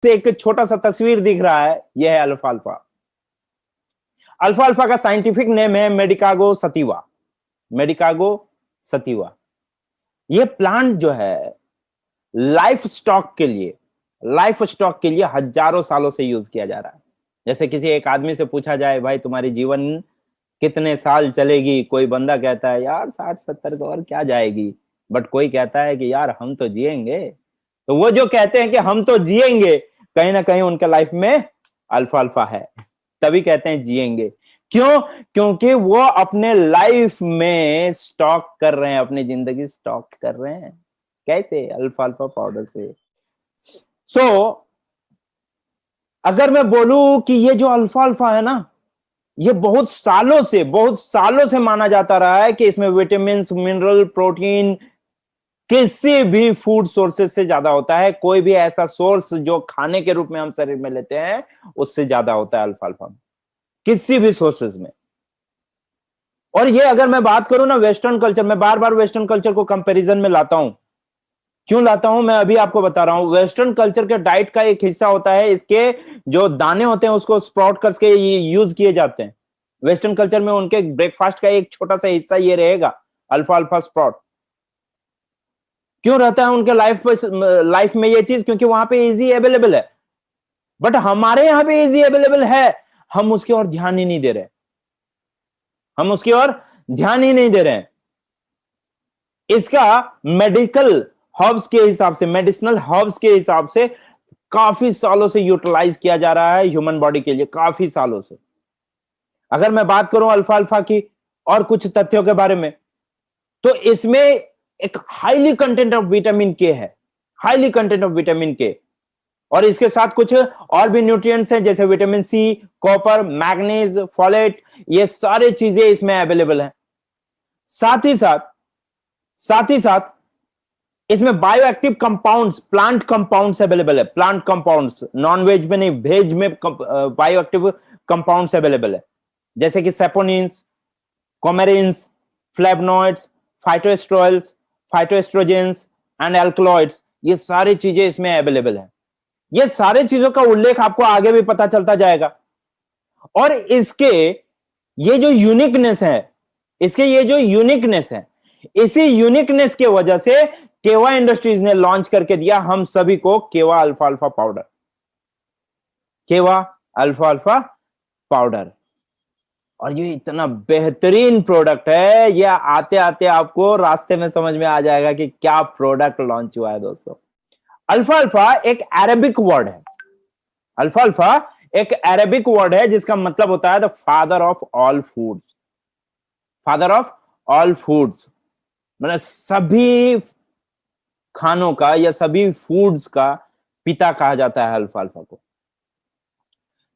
से एक छोटा सा तस्वीर दिख रहा है, यह है अल्फा अल्फा। अल्फा अल्फा का साइंटिफिक नेम है मेडिकागो सतीवा। मेडिकागो सतीवा। यह प्लांट जो है लाइफ स्टॉक के लिए हजारों सालों से यूज किया जा रहा है। जैसे किसी एक आदमी से पूछा जाए, भाई तुम्हारी जीवन कितने साल चलेगी, कोई बंदा कहता है यार 60-70 को और क्या जाएगी, बट कोई कहता है कि यार हम तो जिएंगे। तो वो जो कहते हैं कि हम तो जिएंगे, कहीं ना कहीं उनके लाइफ में अल्फा अल्फा है, तभी कहते हैं जिएंगे। क्यों? क्योंकि वो अपने लाइफ में स्टॉक कर रहे हैं, अपनी जिंदगी स्टॉक कर रहे हैं। कैसे? अल्फा अल्फा पाउडर से। अगर मैं बोलूं कि ये जो अल्फा अल्फा है ना, ये बहुत सालों से माना जाता रहा है कि इसमें विटामिन, मिनरल, प्रोटीन किसी भी फूड सोर्सेज से ज्यादा होता है। कोई भी ऐसा सोर्स जो खाने के रूप में हम शरीर में लेते हैं उससे ज्यादा होता है अल्फा अल्फा में, किसी भी सोर्सेज में। और ये अगर मैं बात करूं ना वेस्टर्न कल्चर, मैं बार बार वेस्टर्न कल्चर को कंपैरिजन में लाता हूं। क्यों लाता हूं मैं अभी आपको बता रहा हूं। वेस्टर्न कल्चर के डाइट का एक हिस्सा होता है, इसके जो दाने होते हैं उसको स्प्राउट करके यूज किए जाते हैं। वेस्टर्न कल्चर में उनके ब्रेकफास्ट का एक छोटा सा हिस्सा ये रहेगा, अल्फा अल्फा स्प्राउट। क्यों रहता है उनके लाइफ में ये चीज? क्योंकि वहां पे इजी अवेलेबल है। बट हमारे यहां पे इजी अवेलेबल है, हम उसकी ओर ध्यान ही नहीं दे रहे। हम उसकी ओर ध्यान ही नहीं दे रहे हैं। इसका मेडिसिनल हर्ब्स के हिसाब से काफी सालों से यूटिलाइज किया जा रहा है ह्यूमन बॉडी के लिए, काफी सालों से। अगर मैं बात करूं अल्फा अल्फा की और कुछ तथ्यों के बारे में, तो इसमें एक हाईली कंटेंट ऑफ विटामिन के है, हाईली कंटेंट ऑफ विटामिन के। और इसके साथ कुछ और भी न्यूट्रिएंट्स हैं जैसे vitamin C, copper, manganese, folate, ये सारी चीजें इसमें अवेलेबल हैं। साथ ही साथ इसमें bioactive compounds, plant compounds available है। प्लांट कंपाउंड्स, नॉन वेज में नहीं, वेज में बायोएक्टिव कंपाउंड्स अवेलेबल है, जैसे कि सेपोनिन्स, कोमेरिन्स, फ्लेवनॉइड्स, फाइटोएस्ट्रोइल्स, फाइटोएस्ट्रोजेंस एंड एल्कलॉइड्स, ये सारी चीजें इसमें अवेलेबल है। ये सारी चीजों का उल्लेख आपको आगे भी पता चलता जाएगा। और इसके ये जो यूनिकनेस है, इसी यूनिकनेस के वजह से केवा इंडस्ट्रीज ने लॉन्च करके दिया हम सभी को केवा अल्फा अल्फा पाउडर। केवा अल्फा अल्फा पाउडर। और ये इतना बेहतरीन प्रोडक्ट है, ये आते आते आपको रास्ते में समझ में आ जाएगा कि क्या प्रोडक्ट लॉन्च हुआ है दोस्तों। अल्फा अल्फा एक अरेबिक वर्ड है। अल्फा अल्फा एक अरेबिक वर्ड है जिसका मतलब होता है the father of all foods. Father of all foods मतलब सभी खानों का या सभी फूड्स का पिता कहा जाता है अल्फा अल्फा को।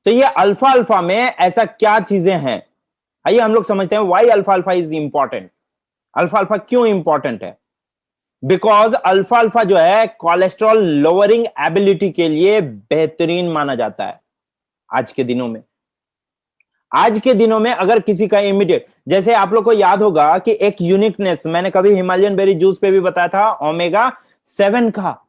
तो ये अल्फा अल्फा में ऐसा क्या चीजें हैं, आइए हम लोग समझते हैं why alpha alpha is important. Alpha alpha क्यों इंपॉर्टेंट है? बिकॉज अल्फा अल्फा जो है कोलेस्ट्रॉल लोअरिंग एबिलिटी के लिए बेहतरीन माना जाता है। आज के दिनों में अगर किसी का इमीडिएट, जैसे आप लोग को याद होगा कि एक यूनिकनेस मैंने कभी हिमालयन बेरी जूस पे भी बताया था, ओमेगा 7 का,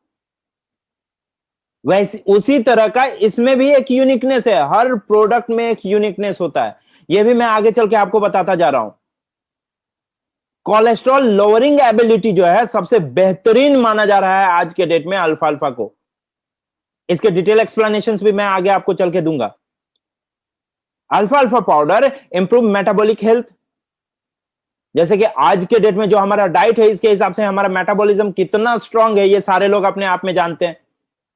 वैसे उसी तरह का इसमें भी एक यूनिकनेस है। हर प्रोडक्ट में एक यूनिकनेस होता है, यह भी मैं आगे चल के आपको बताता जा रहा हूं। कोलेस्ट्रॉल लोअरिंग एबिलिटी जो है सबसे बेहतरीन माना जा रहा है आज के डेट में अल्फा अल्फा को। इसके डिटेल एक्सप्लेनेशंस भी मैं आगे आपको चल के दूंगा। Alpha alpha powder improve metabolic health, जैसे कि आज के डेट में जो हमारा डाइट है इसके हिसाब से हमारा मेटाबॉलिज्म कितना स्ट्रांग है ये सारे लोग अपने आप में जानते हैं।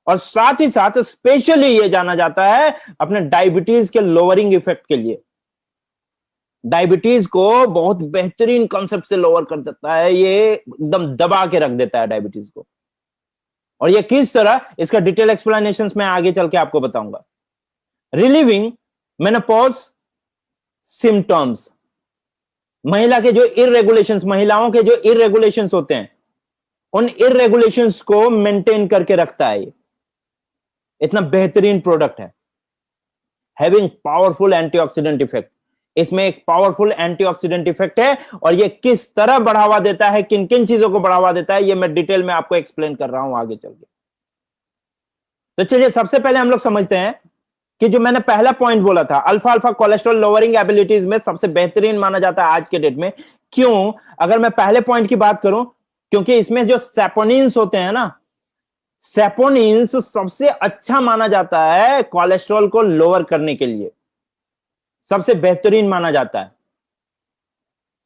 और साथ ही साथ स्पेशली ये जाना जाता है अपने डायबिटीज के लोअरिंग इफेक्ट के लिए। डायबिटीज को बहुत बेहतरीन कॉन्सेप्ट से लोअर कर देता है, ये एकदम दबा के रख देता है डायबिटीज को। और ये किस तरह, इसका डिटेल एक्सप्लेनेशंस मैं आगे चल के आपको बताऊंगा। रिलीविंग मेनोपॉज सिम्टम्स, महिलाओं के जो इररेगुलेशंस होते हैं उन इररेगुलेशंस को मेंटेन करके रखता है। ये इतना बेहतरीन प्रोडक्ट है, हैविंग पावरफुल एंटीऑक्सीडेंट इफेक्ट। इसमें एक पावरफुल एंटीऑक्सीडेंट इफेक्ट है और ये किस तरह बढ़ावा देता है, किन किन चीजों को बढ़ावा देता है, ये मैं डिटेल में आपको एक्सप्लेन कर रहा हूं आगे चल के। तो चलिए सबसे पहले हम लोग समझते हैं कि जो मैंने पहला पॉइंट बोला था, alpha alpha cholesterol lowering abilities में सबसे बेहतरीन माना जाता है आज के डेट में। क्यों? अगर मैं पहले पॉइंट की बात करूं, क्योंकि इसमें जो सैपोनिन्स होते हैं ना, सैपोनिन्स सबसे अच्छा माना जाता है कोलेस्ट्रॉल को लोअर करने के लिए, सबसे बेहतरीन माना जाता है।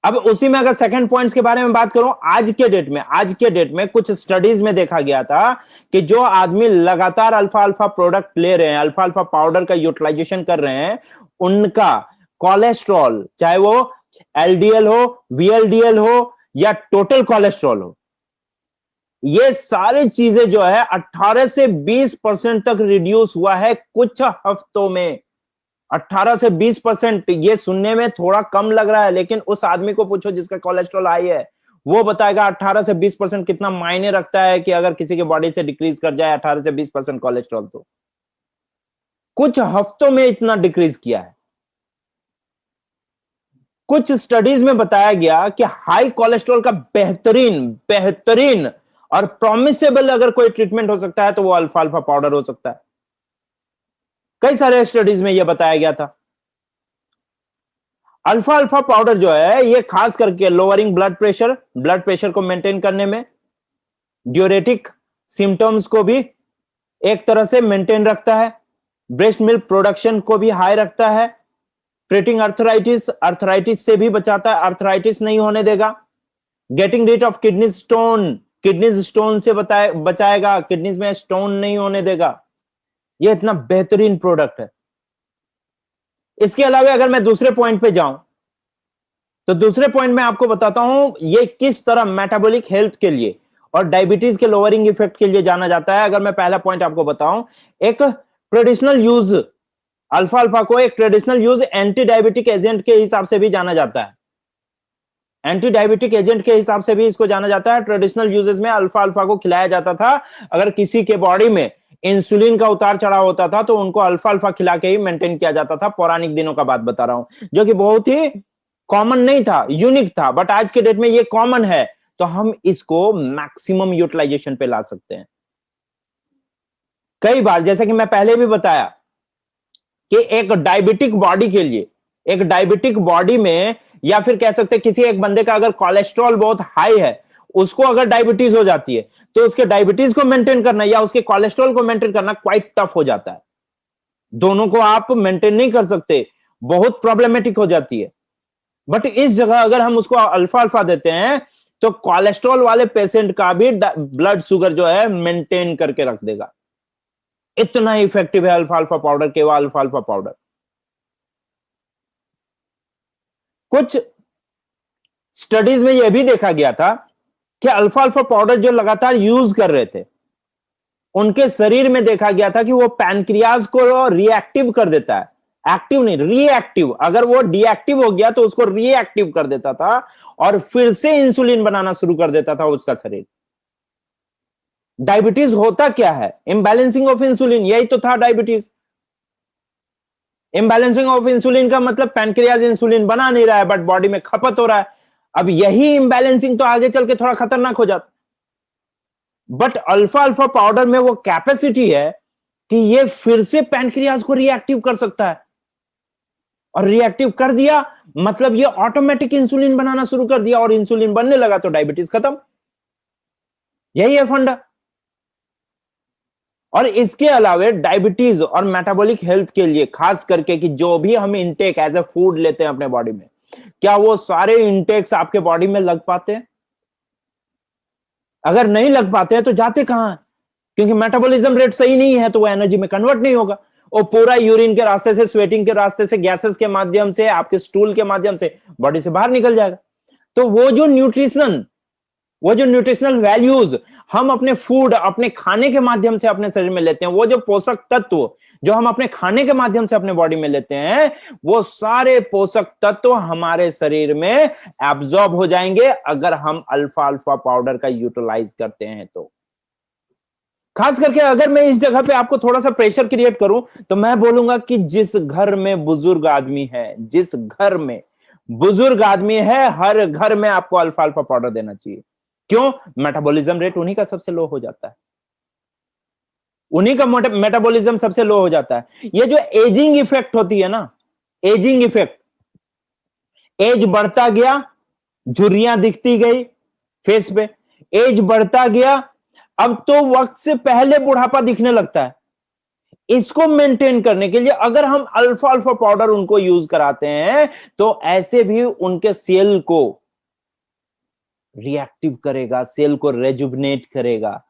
अब उसी में अगर सेकंड पॉइंट्स के बारे में बात करूं, आज के डेट में कुछ स्टडीज में देखा गया था कि जो आदमी लगातार अल्फा अल्फा प्रोडक्ट ले रहे हैं, अल्फा अल्फा पाउडर का यूटिलाइजेशन कर रहे हैं, उनका कोलेस्ट्रॉल, चाहे वो एलडीएल हो, वीएलडीएल हो या टोटल कोलेस्ट्रॉल हो, ये सारी चीजें जो है 18 से 20% तक रिड्यूस हुआ है कुछ हफ्तों में। 18 से 20%, ये सुनने में थोड़ा कम लग रहा है, लेकिन उस आदमी को पूछो जिसका कोलेस्ट्रॉल हाई है, वो बताएगा 18 से 20% कितना मायने रखता है कि अगर किसी के बॉडी से डिक्रीज कर जाए 18 से 20% कोलेस्ट्रॉल, तो कुछ हफ्तों में इतना डिक्रीज किया है। कुछ स्टडीज में बताया गया कि हाई कोलेस्ट्रॉल का बेहतरीन और प्रॉमिसेबल अगर कोई ट्रीटमेंट हो सकता है तो वो अल्फा अल्फा पाउडर हो सकता है। कई सारे स्टडीज में यह बताया गया था। अल्फा अल्फा पाउडर जो है ये खास करके लोअरिंग ब्लड प्रेशर को मेंटेन करने में, ड्यूरेटिक सिम्टम्स को भी एक तरह से मेंटेन रखता है, ब्रेस्ट मिल्क प्रोडक्शन को भी हाई रखता है, ट्रीटिंग अर्थराइटिस से भी बचाता है, अर्थराइटिस नहीं होने देगा, getting rid of kidney stone से बचाएगा, किडनीज में स्टोन नहीं होने देगा। यह इतना बेहतरीन प्रोडक्ट है। इसके अलावा अगर मैं दूसरे पॉइंट पे जाऊं, तो दूसरे पॉइंट में आपको बताता हूं ये किस तरह मेटाबॉलिक हेल्थ के लिए और डायबिटीज के लोअरिंग इफेक्ट के लिए जाना जाता है। अगर मैं पहला पॉइंट आपको बताऊं, एक ट्रेडिशनल यूज, अल्फा अल्फा को एक traditional use anti diabetic agent के हिसाब से भी जाना जाता है। एंटी डायबिटिक एजेंट के हिसाब से भी इसको जाना जाता है। ट्रेडिशनल यूजेस में अल्फा अल्फा को खिलाया जाता था। अगर किसी के बॉडी में इंसुलिन का उतार चढ़ाव होता था तो उनको अल्फा अल्फा खिला के ही मेंटेन किया जाता था। पौराणिक दिनों का बात बता रहा हूं, जो कि बहुत ही कॉमन नहीं था, यूनिक था, बट आज के डेट में ये कॉमन है, तो हम इसको मैक्सिमम यूटिलाइजेशन पे ला सकते हैं। कई बार, जैसे कि मैं पहले भी बताया कि एक डायबिटिक बॉडी के लिए, एक डायबिटिक बॉडी में, या फिर कह सकते हैं किसी एक बंदे का अगर कोलेस्ट्रॉल बहुत हाई है, उसको अगर डायबिटीज हो जाती है, तो उसके डायबिटीज को मेंटेन करना या उसके कोलेस्ट्रॉल को मेंटेन करना क्वाइट टफ हो जाता है। दोनों को आप मेंटेन नहीं कर सकते, बहुत प्रॉब्लमेटिक हो जाती है। बट इस जगह अगर हम उसको अल्फा अल्फा देते हैं तो कोलेस्ट्रॉल वाले पेशेंट का भी ब्लड शुगर जो है मेंटेन करके रख देगा। इतना इफेक्टिव है अल्फा अल्फा पाउडर, केवल अल्फा अल्फा पाउडर। कुछ स्टडीज में यह भी देखा गया था कि अल्फा अल्फा पाउडर जो लगातार यूज कर रहे थे, उनके शरीर में देखा गया था कि वो पैनक्रियाज को रिएक्टिव कर देता है, एक्टिव नहीं, रिएक्टिव। अगर वो डीएक्टिव हो गया तो उसको रिएक्टिव कर देता था और फिर से इंसुलिन बनाना शुरू कर देता था उसका शरीर। डायबिटीज होता क्या है? इम्बैलेंसिंग ऑफ इंसुलिन, यही तो था डायबिटीज। इम्बैलेंसिंग ऑफ इंसुलिन का मतलब पैनक्रियाज इंसुलिन बना नहीं रहा है बट बॉडी में खपत हो रहा है। अब यही इम्बैलेंसिंग तो आगे चल के थोड़ा खतरनाक हो जाता। बट अल्फा अल्फा पाउडर में वो कैपेसिटी है कि ये फिर से पैनक्रियाज को रिएक्टिव कर सकता है, और रिएक्टिव कर दिया मतलब ये ऑटोमेटिक इंसुलिन बनाना शुरू कर दिया, और इंसुलिन बनने लगा तो डायबिटीज खत्म। यही है फंडा। और इसके अलावा डायबिटीज और मेटाबॉलिक हेल्थ के लिए खास करके कि जो भी हम इंटेक एज ए फूड लेते हैं अपने बॉडी में, क्या वो सारे इंटेक्स आपके बॉडी में लग पाते हैं? अगर नहीं लग पाते हैं तो जाते कहां हैं? क्योंकि मेटाबॉलिज्म रेट सही नहीं है तो वो एनर्जी में कन्वर्ट नहीं होगा। वो पूरा यूरिन के रास्ते से, स्वेटिंग के रास्ते से, गैसेस के माध्यम से, आपके स्टूल के माध्यम से बॉडी से बाहर निकल जाएगा। तो वो जो न्यूट्रिशनल वैल्यूज हम अपने फूड, अपने खाने के माध्यम से अपने शरीर में लेते हैं, वो जो पोषक तत्व जो हम अपने खाने के माध्यम से अपने बॉडी में लेते हैं, वो सारे पोषक तत्व हमारे शरीर में एब्जॉर्ब हो जाएंगे अगर हम अल्फा अल्फा पाउडर का यूटिलाइज करते हैं। तो खास करके अगर मैं इस जगह पे आपको थोड़ा सा प्रेशर क्रिएट करूं तो मैं बोलूंगा कि जिस घर में बुजुर्ग आदमी है, जिस घर में बुजुर्ग आदमी है, हर घर में आपको अल्फा अल्फा पाउडर देना चाहिए। क्यों? मेटाबॉलिज्म रेट उन्हीं का सबसे लो हो जाता है। उन्हीं का मेटाबॉलिज्म सबसे लो हो जाता है। ये जो एजिंग इफेक्ट होती है ना, एजिंग इफेक्ट, एज बढ़ता गया, झुर्रियां दिखती गई फेस पे, एज बढ़ता गया, अब तो वक्त से पहले बुढ़ापा दिखने लगता है। इसको मेंटेन करने के लिए अगर हम अल्फा अल्फा पाउडर उनको यूज कराते हैं तो ऐसे भी उनके सेल को रिएक्टिव करेगा, सेल को रेजुवनेट करेगा,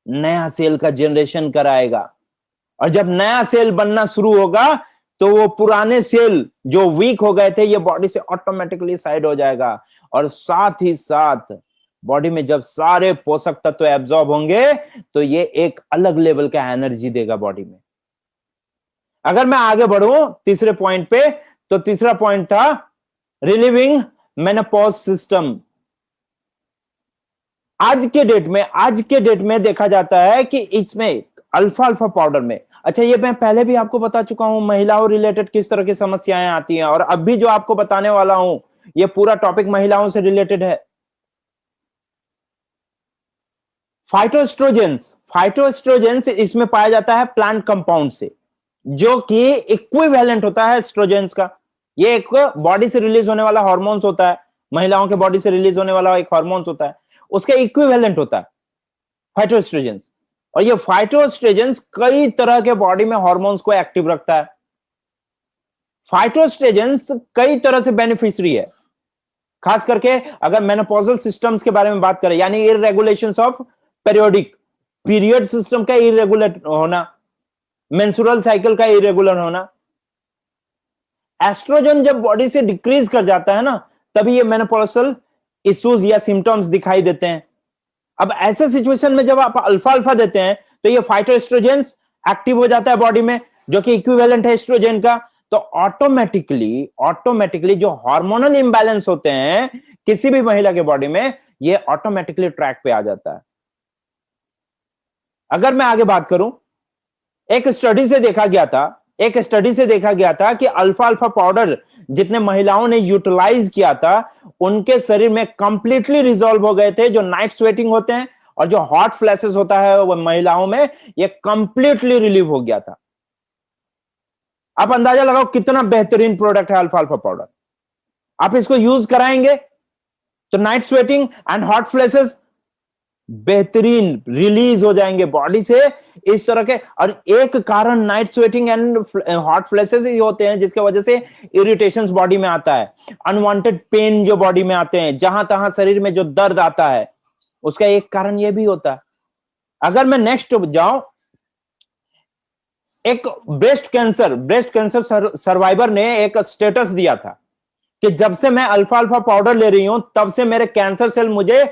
नया सेल का जनरेशन कराएगा। और जब नया सेल बनना शुरू होगा तो वो पुराने सेल जो वीक हो गए थे ये बॉडी से ऑटोमेटिकली साइड हो जाएगा। और साथ ही साथ बॉडी में जब सारे पोषक तत्व एब्जॉर्ब होंगे तो ये एक अलग लेवल का एनर्जी देगा बॉडी में। अगर मैं आगे बढ़ूं तीसरे पॉइंट पे, तो तीसरा पॉइंट था रिलीविंग मेनोपॉज सिस्टम। आज के डेट में देखा जाता है कि इसमें अल्फा अल्फा पाउडर में, अच्छा ये मैं पहले भी आपको बता चुका हूं महिलाओं रिलेटेड किस तरह की समस्याएं आती हैं, और अब भी जो आपको बताने वाला हूं ये पूरा टॉपिक महिलाओं से रिलेटेड है। फाइटोएस्ट्रोजेंस इसमें पाया जाता है प्लांट कंपाउंड से, जो कि इक्विवेलेंट होता है एस्ट्रोजेंस का। ये एक बॉडी से रिलीज होने वाला हार्मोन्स होता है, महिलाओं के बॉडी से रिलीज होने वाला एक हार्मोन्स होता है, उसका इक्विवेलेंट होता है फाइटोएस्ट्रोजेंस। और ये फाइटोएस्ट्रोजेंस कई तरह के बॉडी में हार्मोन्स को एक्टिव रखता है। फाइटोएस्ट्रोजेंस कई तरह से बेनिफिशियरी है, खास करके अगर मेनोपॉजल सिस्टम्स के बारे में बात करें, यानी इररेगुलेशंस ऑफ पीरियोडिक, पीरियड सिस्टम का इरेगुलर होना, मेंस्ट्रुअल साइकिल का इरेगुलर होना। एस्ट्रोजन जब बॉडी से डिक्रीज कर जाता है ना, तभी ये मेनोपॉजल इश्यूज या सिम्टम्स दिखाई देते हैं। अब ऐसे सिचुएशन में जब आप अल्फा अल्फा देते हैं तो ये फाइटोएस्ट्रोजेंस एक्टिव हो जाता है बॉडी में, जो कि इक्विवेलेंट है एस्ट्रोजन का। तो ऑटोमेटिकली जो हार्मोनल इंबैलेंस होते हैं किसी भी महिला के बॉडी में, ये ऑटोमेटिकली ट्रैक पे आ जाता है। अगर मैं आगे बात करूं, एक स्टडी से देखा गया था कि अल्फा अल्फा पाउडर जितने महिलाओं ने यूटिलाइज किया था उनके शरीर में कंप्लीटली रिजॉल्व हो गए थे। जो नाइट स्वेटिंग होते हैं और जो हॉट फ्लैशेस होता है वो महिलाओं में, ये कंप्लीटली रिलीव हो गया था। आप अंदाजा लगाओ कितना बेहतरीन प्रोडक्ट है अल्फा अल्फा पाउडर। आप इसको यूज कराएंगे तो night sweating and hot flashes बेहतरीन रिलीज हो जाएंगे बॉडी से इस तरह के। और एक कारण night sweating and hot flashes ही होते हैं जिसके वजह से इरिटेशंस बॉडी में आता है, अनवांटेड पेन जो बॉडी में आते हैं, जहां तहां शरीर में जो दर्द आता है, उसका एक कारण यह भी होता है। अगर मैं नेक्स्ट जाऊं, एक ब्रेस्ट कैंसर सर्वाइवर ने एक स्टेटस दिया था कि जब से मैं अल्फा अल्फा पाउडर ले रही हूं तब से मेरे कैंसर सेल मुझे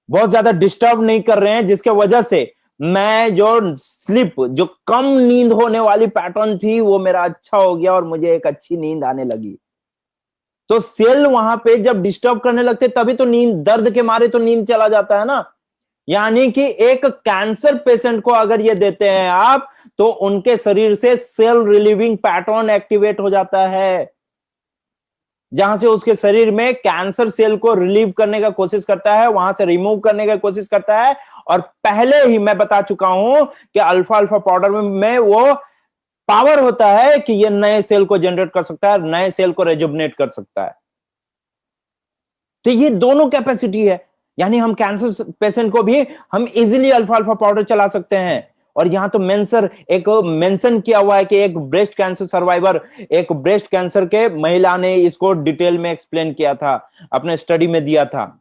बहुत ज्यादा डिस्टर्ब नहीं कर रहे हैं, जिसके वजह से मैं जो कम नींद होने वाली पैटर्न थी वो मेरा अच्छा हो गया और मुझे एक अच्छी नींद आने लगी। तो सेल वहां पे जब डिस्टर्ब करने लगते तभी तो नींद, दर्द के मारे तो नींद चला जाता है ना। यानी कि एक कैंसर पेशेंट को अगर ये देते हैं आप, तो उनके शरीर से सेल रिलीविंग पैटर्न एक्टिवेट हो जाता है, जहां से उसके शरीर में कैंसर सेल को रिलीव करने का कोशिश करता है, वहां से रिमूव करने का कोशिश करता है। और पहले ही मैं बता चुका हूं कि अल्फा अल्फा पाउडर में वो पावर होता है कि ये नए सेल को जनरेट कर सकता है, नए सेल को रेजुवनेट कर सकता है। तो ये दोनों कैपेसिटी है, यानी हम कैंसर पेशेंट को भी हम इजीली अल्फा अल्फा पाउडर चला सकते हैं। और यहां तो मेंशन किया हुआ है कि एक ब्रेस्ट कैंसर सर्वाइवर, एक ब्रेस्ट कैंसर के महिला ने इसको डिटेल में एक्सप्लेन किया था, अपने स्टडी में दिया था।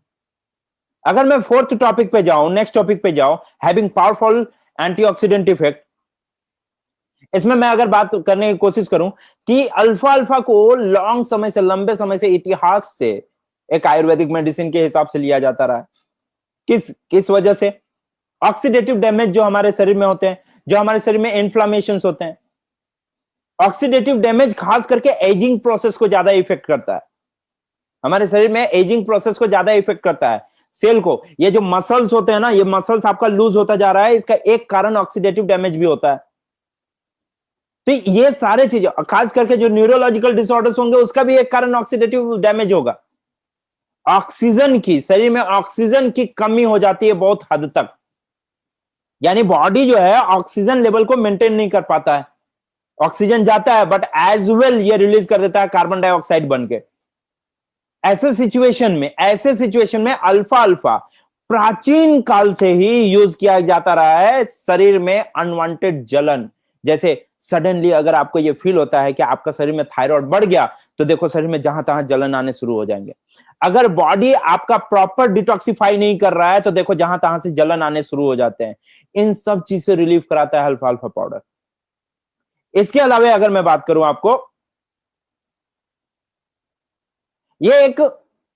अगर मैं फोर्थ टॉपिक पे जाऊं, नेक्स्ट टॉपिक पे जाऊं, हैविंग पावरफुल एंटीऑक्सीडेंट इफेक्ट, इसमें मैं अगर बात करने की कोशिश करूं कि अल्फा अल्फा को लंबे समय से इतिहास से एक आयुर्वेदिक मेडिसिन के हिसाब से लिया जाता रहा है। किस वजह से? ऑक्सीडेटिव डैमेज जो हमारे शरीर में होते हैं, जो हमारे शरीर में इन्फ्लामेशन होते हैं, ऑक्सीडेटिव डैमेज खास करके एजिंग प्रोसेस को ज्यादा इफेक्ट करता है। हमारे शरीर में एजिंग प्रोसेस को ज्यादा इफेक्ट करता है सेल को। ये जो मसल्स होते हैं ना, ये मसल्स आपका लूज होता जा रहा है, इसका एक कारण ऑक्सीडेटिव डैमेज भी होता है। तो ये सारे चीजें, खास करके जो न्यूरोलॉजिकल डिसऑर्डर्स होंगे उसका भी एक कारण ऑक्सीडेटिव डैमेज होगा। शरीर में ऑक्सीजन की कमी हो जाती है बहुत हद तक, यानी बॉडी जो है ऑक्सीजन लेवल को मेंटेन नहीं कर पाता है, ऑक्सीजन जाता है बट एज वेल ये रिलीज कर देता है कार्बन डाइऑक्साइड बन के। ऐसे सिचुएशन में अल्फा अल्फा प्राचीन काल से ही यूज किया जाता रहा है शरीर में अनवांटेड जलन। जैसे सडनली अगर आपको ये फील होता है कि आपका शरीर में थायराइड बढ़ गया, तो देखो शरीर में जहां तहां जलन आने शुरू हो जाएंगे। अगर बॉडी आपका प्रॉपर डिटॉक्सिफाई नहीं कर रहा है, तो देखो जहां तहां से जलन आने शुरू हो जाते हैं। इन सब चीज से रिलीफ कराता है अल्फा अल्फा पाउडर। इसके अलावा अगर मैं बात करूं आपको, ये एक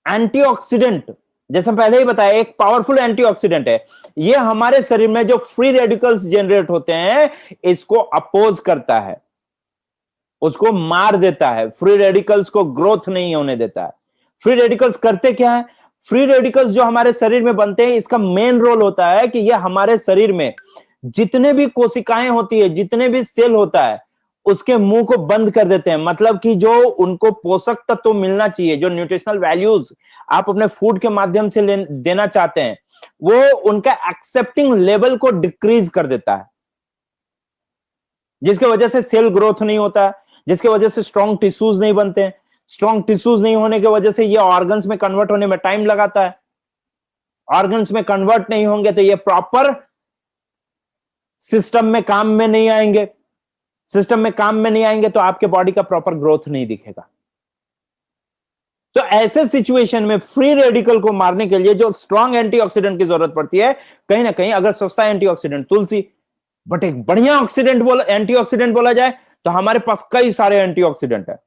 एंटीऑक्सीडेंट, जैसे पहले ही बताया, एक पावरफुल एंटीऑक्सीडेंट है। ये हमारे शरीर में जो फ्री रेडिकल्स जनरेट होते हैं इसको अपोज करता है, उसको मार देता है, फ्री रेडिकल्स को ग्रोथ नहीं होने देता है। फ्री रेडिकल्स करते क्या है? फ्री रेडिकल्स जो हमारे शरीर में बनते हैं, इसका मेन रोल होता है कि ये हमारे शरीर में जितने भी कोशिकाएं होती है, जितने भी सेल होता है, उसके मुंह को बंद कर देते हैं। मतलब कि जो उनको पोषक तत्व तो मिलना चाहिए, जो न्यूट्रिशनल वैल्यूज आप अपने फूड के माध्यम से देना चाहते हैं, वो उनका एक्सेप्टिंग लेवल को डिक्रीज कर देता है, जिसकी वजह से सेल ग्रोथ नहीं होता है, जिसकी वजह से स्ट्रॉन्ग टिश्यूज नहीं बनते हैं। स्ट्रॉन्ग टिश्यूज नहीं होने की वजह से ये ऑर्गन्स में कन्वर्ट होने में टाइम लगाता है। ऑर्गन्स में कन्वर्ट नहीं होंगे तो ये प्रॉपर सिस्टम में काम में नहीं आएंगे। सिस्टम में काम में नहीं आएंगे तो आपके बॉडी का प्रॉपर ग्रोथ नहीं दिखेगा। तो ऐसे सिचुएशन में फ्री रेडिकल को मारने के लिए जो स्ट्रॉन्ग एंटीऑक्सीडेंट की जरूरत पड़ती है, कहीं ना कहीं अगर सस्ता एंटीऑक्सीडेंट तुलसी, बट एक बढ़िया एंटीऑक्सीडेंट बोला जाए तो हमारे पास कई सारे एंटीऑक्सीडेंट है।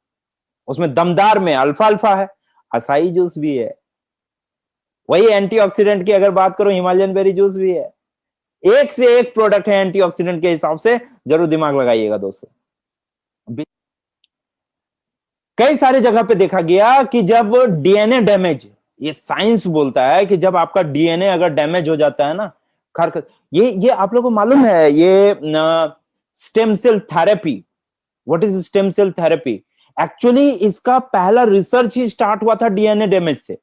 उसमें दमदार में अल्फा अल्फा है, असाई जूस भी है। वही एंटीऑक्सीडेंट की अगर बात करूं, हिमालयन बेरी जूस भी है। एक से एक प्रोडक्ट है एंटीऑक्सीडेंट के हिसाब से, जरूर दिमाग लगाइएगा दोस्तों। कई सारे जगह पे देखा गया कि जब डीएनए डैमेज, ये साइंस बोलता है कि जब आपका डीएनए अगर डैमेज हो जाता है ना, ये आप लोगों को मालूम है ये stem cell therapy. What is stem cell therapy? Actually इसका पहला रिसर्च ही स्टार्ट हुआ था डीएनए डैमेज से।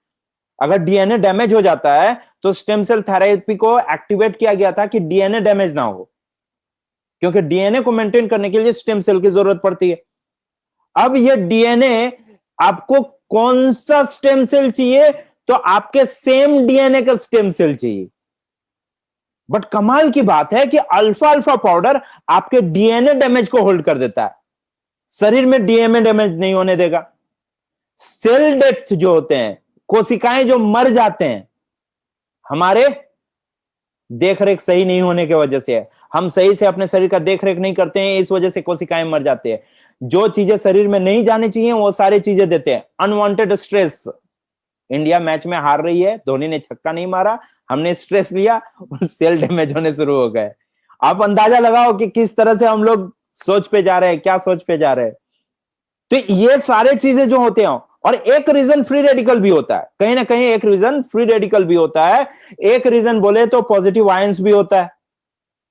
अगर डीएनए डैमेज हो जाता है तो स्टेम सेल थेरेपी को एक्टिवेट किया गया था कि डीएनए डैमेज ना हो, क्योंकि डीएनए को मेंटेन करने के लिए स्टेम सेल की जरूरत पड़ती है। अब ये डीएनए, आपको कौन सा स्टेम सेल चाहिए? तो आपके सेम डीएनए का स्टेम सेल चाहिए। बट कमाल की बात है कि अल्फा अल्फा पाउडर आपके डीएनए डैमेज को होल्ड कर देता है, शरीर में डीएनए डैमेज नहीं होने देगा। सेल डेथ जो होते हैं, कोशिकाएं जो मर जाते हैं, हमारे देखरेख सही नहीं होने की वजह से है। हम सही से अपने शरीर का देखरेख नहीं करते हैं, इस वजह से कोशिकाएं मर जाती है। जो चीजें शरीर में नहीं जानी चाहिए वो सारी चीजें देते हैं। अनवांटेड स्ट्रेस, इंडिया मैच में हार रही है, धोनी ने छक्का नहीं मारा, हमने स्ट्रेस लिया और सेल डैमेज होने शुरू हो गए। आप अंदाजा लगाओ कि किस तरह से हम लोग सोच पे जा रहे हैं, क्या सोच पे जा रहे हैं। तो ये सारे चीजें जो होते हैं, और एक रीजन फ्री रेडिकल भी होता है, कहीं ना कहीं एक रीजन फ्री रेडिकल भी होता है, एक रीजन बोले तो पॉजिटिव आयंस भी होता है।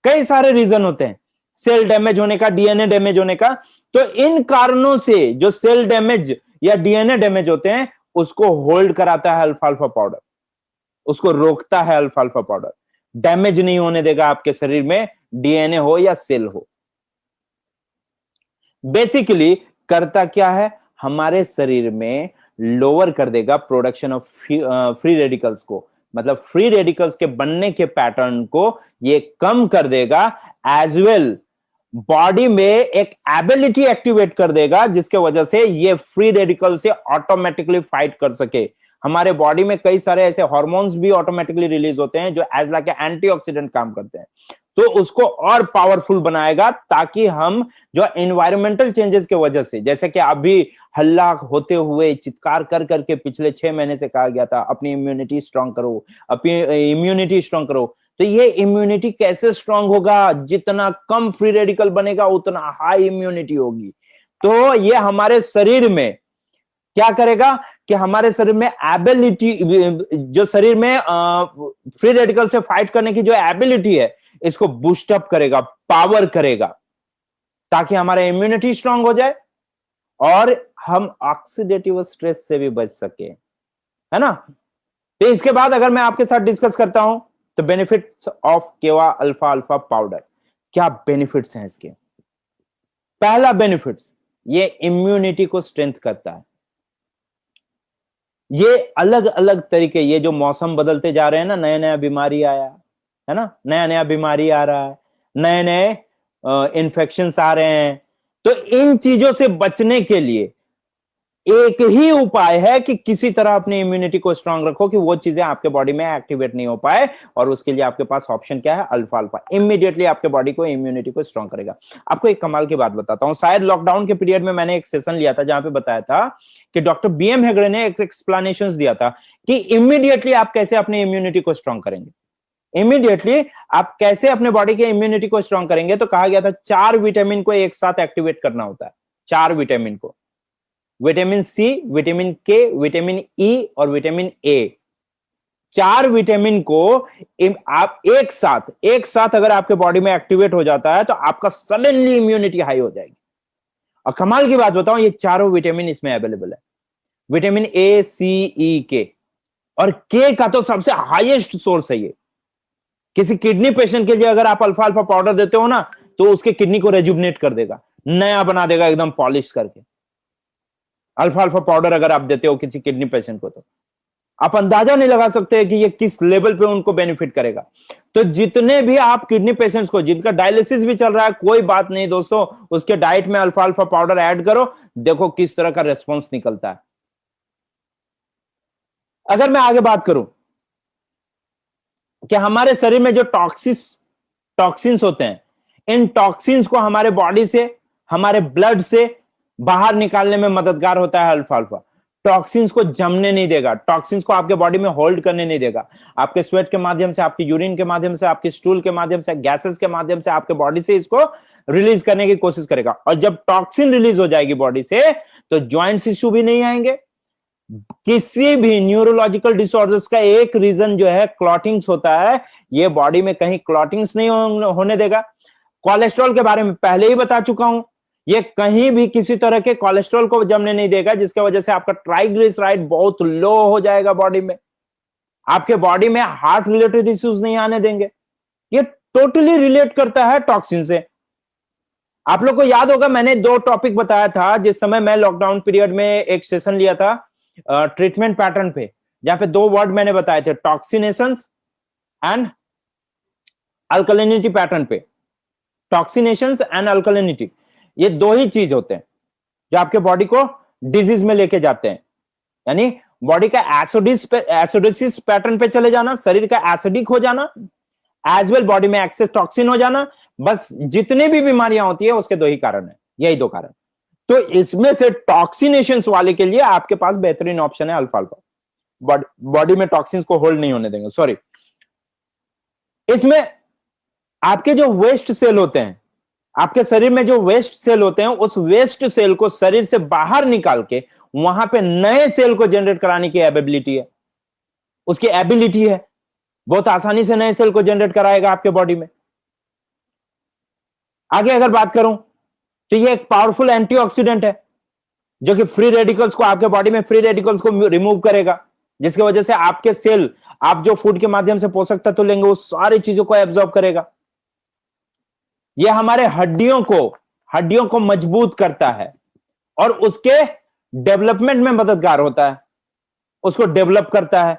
कई सारे रीजन होते हैं सेल डैमेज होने का, डीएनए डैमेज होने का। तो इन कारणों से जो सेल डैमेज या डीएनए डैमेज होते हैं, उसको होल्ड कराता है अल्फा अल्फा पाउडर, उसको रोकता है अल्फा अल्फा पाउडर। डैमेज नहीं होने देगा आपके शरीर में, डीएनए हो या सेल हो। बेसिकली करता क्या है, हमारे शरीर में लोअर कर देगा प्रोडक्शन ऑफ फ्री रेडिकल्स को, मतलब फ्री रेडिकल्स के बनने के पैटर्न को ये कम कर देगा। एज वेल बॉडी में एक एबिलिटी एक्टिवेट कर देगा, जिसके वजह से ये फ्री रेडिकल से ऑटोमेटिकली फाइट कर सके। हमारे बॉडी में कई सारे ऐसे हार्मोन्स भी ऑटोमेटिकली रिलीज होते हैं जो एज लाइक एंटीऑक्सीडेंट काम करते हैं, तो उसको और पावरफुल बनाएगा, ताकि हम जो एनवायरमेंटल चेंजेस के वजह से, जैसे कि अभी हल्ला होते हुए चित्कार कर करके पिछले 6 महीने से कहा गया था अपनी इम्यूनिटी स्ट्रांग करो, अपनी इम्यूनिटी स्ट्रांग करो। तो ये इम्यूनिटी कैसे स्ट्रांग होगा? जितना कम फ्री रेडिकल बनेगा उतना हाई इम्यूनिटी होगी। तो ये हमारे शरीर में क्या करेगा कि हमारे शरीर में एबिलिटी, जो शरीर में फ्री रेडिकल से फाइट करने की जो एबिलिटी है, इसको बूस्ट अप करेगा, पावर करेगा, ताकि हमारा इम्यूनिटी स्ट्रांग हो जाए और हम ऑक्सीडेटिव स्ट्रेस से भी बच सके, है ना। तो इसके बाद अगर मैं आपके साथ डिस्कस करता हूं तो बेनिफिट्स ऑफ केवा अल्फा अल्फा पाउडर, क्या बेनिफिट्स हैं इसके? पहला बेनिफिट्स, ये इम्यूनिटी को स्ट्रेंथ करता है। ये अलग अलग तरीके, ये जो मौसम बदलते जा रहे हैं ना, नया नया बीमारी आया है ना, नया नया बीमारी आ रहा है, नए नए इन्फेक्शंस आ रहे हैं, तो इन चीजों से बचने के लिए एक ही उपाय है कि किसी तरह अपनी इम्यूनिटी को स्ट्रांग रखो कि वो चीजें आपके बॉडी में एक्टिवेट नहीं हो पाए, और उसके लिए आपके पास ऑप्शन क्या है? अल्फा अल्फा इमीडिएटली आपके बॉडी को, इम्यूनिटी को स्ट्रांग करेगा। आपको एक कमाल की बात बताता हूं, शायद लॉकडाउन के पीरियड में मैंने एक सेशन लिया था जहां पे बताया था कि डॉक्टर बीएम हेगड़े ने एक एक्सप्लेनेशन दिया था कि इमीडिएटली आप कैसे अपनी इम्यूनिटी को स्ट्रांग करेंगे। इमीडिएटली आप कैसे अपने बॉडी के इम्यूनिटी को स्ट्रांग करेंगे? तो कहा गया था 4 विटामिन को एक साथ एक्टिवेट करना होता है। 4 विटामिन को, विटामिन सी, विटामिन के, विटामिन ई और विटामिन ए। 4 विटामिन को आप एक साथ अगर आपके बॉडी में एक्टिवेट हो जाता है तो आपका सडनली इम्यूनिटी हाई हो जाएगी। और कमाल की बात बताऊं, ये चारों विटामिन इसमें अवेलेबल है, विटामिन ए, सी, ई, के। और के का तो सबसे हाईएस्ट सोर्स है ये। किसी किडनी पेशेंट के लिए अगर आप अल्फा अल्फा पाउडर देते हो ना, तो उसके किडनी को रेजुवनेट कर देगा, नया बना देगा एकदम पॉलिश करके। अल्फा अल्फा पाउडर अगर आप देते हो किसी किडनी पेशेंट को, तो आप अंदाजा नहीं लगा सकते कि ये किस लेवल पे उनको बेनिफिट करेगा। तो जितने भी आप किडनी पेशेंट्स को, जिनका डायलिसिस भी चल रहा है, कोई बात नहीं दोस्तों, उसके डाइट में अल्फा अल्फा पाउडर ऐड करो, देखो किस तरह का रेस्पॉन्स निकलता है। अगर मैं आगे बात करूं कि हमारे शरीर में जो टॉक्सिन्स होते हैं, इन टॉक्सिन्स को हमारे बॉडी से, हमारे ब्लड से बाहर निकालने में मददगार होता है अल्फा अल्फा। टॉक्सिन्स को जमने नहीं देगा, टॉक्सिन्स को आपके बॉडी में होल्ड करने नहीं देगा। आपके स्वेट के माध्यम से, आपकी यूरिन के माध्यम से, आपकी स्टूल के माध्यम से, गैसेस के माध्यम से आपके बॉडी से इसको रिलीज करने की कोशिश करेगा। और जब टॉक्सिन रिलीज हो जाएगी बॉडी से, तो जॉइंट्स इश्यू भी नहीं आएंगे। किसी भी न्यूरोलॉजिकल डिसऑर्डर्स का एक रीजन जो है क्लॉटिंग्स होता है, ये बॉडी में कहीं क्लॉटिंग्स नहीं होने देगा। कोलेस्ट्रॉल के बारे में पहले ही बता चुका हूं, ये कहीं भी किसी तरह के कोलेस्ट्रॉल को जमने नहीं देगा, जिसकी वजह से आपका ट्राइग्लिसराइड बहुत लो हो जाएगा बॉडी में। आपके बॉडी में हार्ट रिलेटेड इश्यूज नहीं आने देंगे। ये टोटली रिलेट करता है टॉक्सिन से। आप लोग को याद होगा, मैंने 2 टॉपिक बताया था जिस समय मैं लॉकडाउन पीरियड में एक सेशन लिया था ट्रीटमेंट पैटर्न पे, जहां पे 2 वर्ड मैंने बताए थे, टॉक्सिनेशंस एंड अल्कलिनिटी पैटर्न पे। टॉक्सिनेशंस एंड अल्कलिनिटी, ये 2 ही चीज होते हैं जो आपके बॉडी को डिजीज में लेके जाते हैं। यानी बॉडी का एसिडोसिस पैटर्न पे चले जाना, शरीर का एसिडिक हो जाना, एज वेल बॉडी में एक्सेस टॉक्सिन हो जाना। बस जितनी भी बीमारियां होती है उसके 2 ही कारण है, यही 2 कारण। तो इसमें से टॉक्सिनेशंस वाले के लिए आपके पास बेहतरीन ऑप्शन है अल्फा अल्फा। बॉडी में टॉक्सिन्स को होल्ड नहीं होने देंगे। सॉरी, इसमें आपके जो वेस्ट सेल होते हैं, आपके शरीर में जो वेस्ट सेल होते हैं, उस वेस्ट सेल को शरीर से बाहर निकाल के वहां पे नए सेल को जनरेट कराने की एबिलिटी है, उसकी एबिलिटी है। बहुत आसानी से नए सेल को जनरेट कराएगा आपके बॉडी में। आगे अगर बात करूं तो ये एक पावरफुल एंटीऑक्सीडेंट है, जो कि फ्री रेडिकल्स को, आपके बॉडी में फ्री रेडिकल्स को रिमूव करेगा, जिसकी वजह से आपके सेल, आप जो फूड के माध्यम से पोषक तत्व लेंगे, उस सारी चीजों को एब्जॉर्ब करेगा। यह हमारे हड्डियों को मजबूत करता है और उसके डेवलपमेंट में मददगार होता है, उसको डेवलप करता है।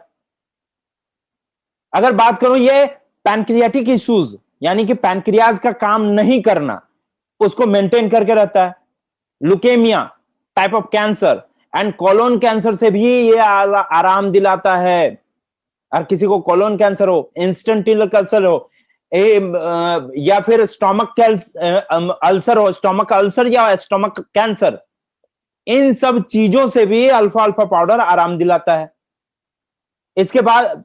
अगर बात करूं, ये पैनक्रियाटिक इश्यूज, यानी कि पैनक्रियाज का काम नहीं करना, उसको मेंटेन करके रहता है। Leukaemia type of cancer and colon cancer से भी ये आराम दिलाता है। और किसी को कोलोन कैंसर हो, इंस्टेंटिनल कैंसर हो, या फिर स्टोमक अल्सर हो, स्टोमक अल्सर या स्टोमक कैंसर, इन सब चीजों से भी अल्फा अल्फा पाउडर आराम दिलाता है। इसके बाद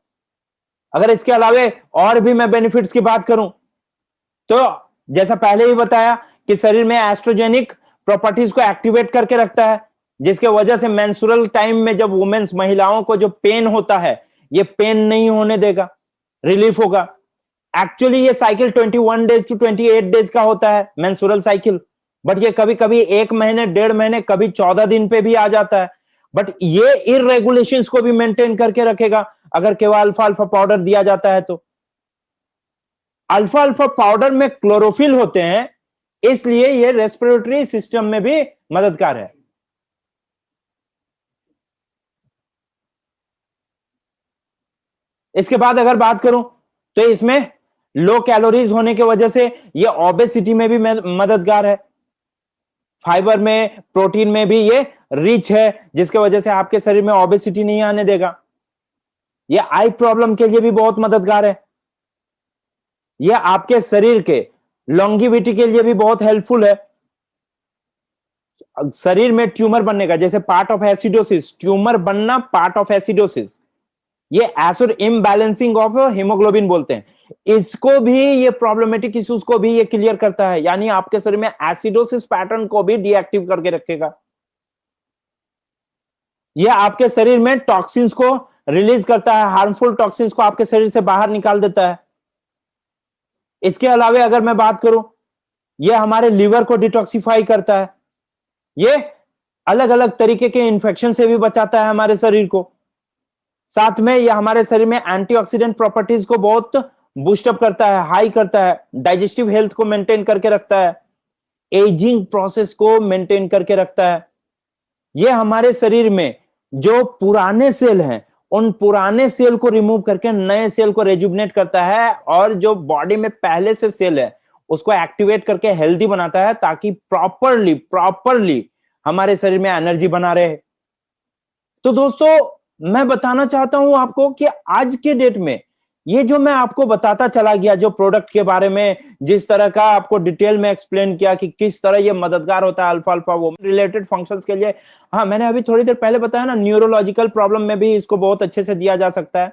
अगर इसके अलावे और भी मैं बेनिफिट्स की बात करूं, तो जैसा पहले ही बताया कि शरीर में एस्ट्रोजेनिक प्रॉपर्टीज को एक्टिवेट करके रखता है, जिसके वजह से मेंस्ट्रुअल टाइम में जब वुमेन्स, महिलाओं को जो पेन होता है, ये पेन नहीं होने देगा, रिलीफ होगा। एक्चुअली ये साइकिल 21 डेज टू 28 डेज का होता है, मेंस्ट्रुअल साइकिल, बट ये कभी कभी 1 महीने, 1.5 महीने, कभी 14 दिन पे भी आ जाता है। बट ये इररेगुलेशंस को भी मेंटेन करके रखेगा अगर केवल अल्फा अल्फा पाउडर दिया जाता है तो। अल्फा अल्फा पाउडर में क्लोरोफिल होते हैं, इसलिए ये रेस्पिरेटरी सिस्टम में भी मददगार है। इसके बाद अगर बात करूं तो इसमें लो कैलोरीज होने की वजह से ये ओबेसिटी में भी मददगार है। फाइबर में, प्रोटीन में भी ये रिच है, जिसके वजह से आपके शरीर में ओबेसिटी नहीं आने देगा। ये आई प्रॉब्लम के लिए भी बहुत मददगार है। ये आपके शरीर के लॉन्गिविटी के लिए भी बहुत हेल्पफुल है। शरीर में ट्यूमर बनने का, जैसे पार्ट ऑफ एसिडोसिस, ट्यूमर बनना पार्ट ऑफ एसिडोसिस, ये एसिड इम्बैलेंसिंग ऑफ हीमोग्लोबिन बोलते हैं। इसको भी, ये प्रॉब्लमेटिक इश्यूज को भी ये क्लियर करता है, यानी आपके शरीर में एसिडोसिस पैटर्न को भी डीएक्टिव करके रखेगा। ये आपके शरीर में टॉक्सिन्स को रिलीज करता है, हार्मफुल टॉक्सिन्स को आपके शरीर से बाहर निकाल देता है। इसके अलावा अगर मैं बात करूं, ये हमारे लिवर को डिटॉक्सिफाई करता है। ये अलग अलग तरीके के इंफेक्शन से भी बचाता है हमारे शरीर को। साथ में ये हमारे शरीर में एंटीऑक्सीडेंट प्रॉपर्टीज को बहुत बूस्टअप करता है, हाई करता है, डाइजेस्टिव हेल्थ को मेंटेन करके रखता है, एजिंग प्रोसेस को मेंटेन करके रखता है। ये हमारे शरीर में जो पुराने सेल हैं, उन पुराने सेल को रिमूव करके नए सेल को रेजुविनेट करता है, और जो बॉडी में पहले से सेल है उसको एक्टिवेट करके हेल्दी बनाता है, ताकि प्रॉपरली हमारे शरीर में एनर्जी बना रहे। तो दोस्तों, मैं बताना चाहता हूं आपको कि आज के डेट में ये जो मैं आपको बताता चला गया, जो प्रोडक्ट के बारे में जिस तरह का आपको डिटेल में एक्सप्लेन किया कि किस तरह ये मददगार होता है अल्फा अल्फा वो रिलेटेड फंक्शंस के लिए। हाँ, मैंने अभी थोड़ी देर पहले बताया ना, न्यूरोलॉजिकल प्रॉब्लम में भी इसको बहुत अच्छे से दिया जा सकता है।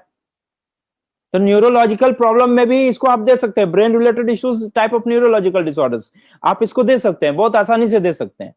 तो न्यूरोलॉजिकल प्रॉब्लम में भी इसको आप दे सकते हैं, brain related issues, type of neurological disorders, आप इसको दे सकते हैं, बहुत आसानी से दे सकते हैं।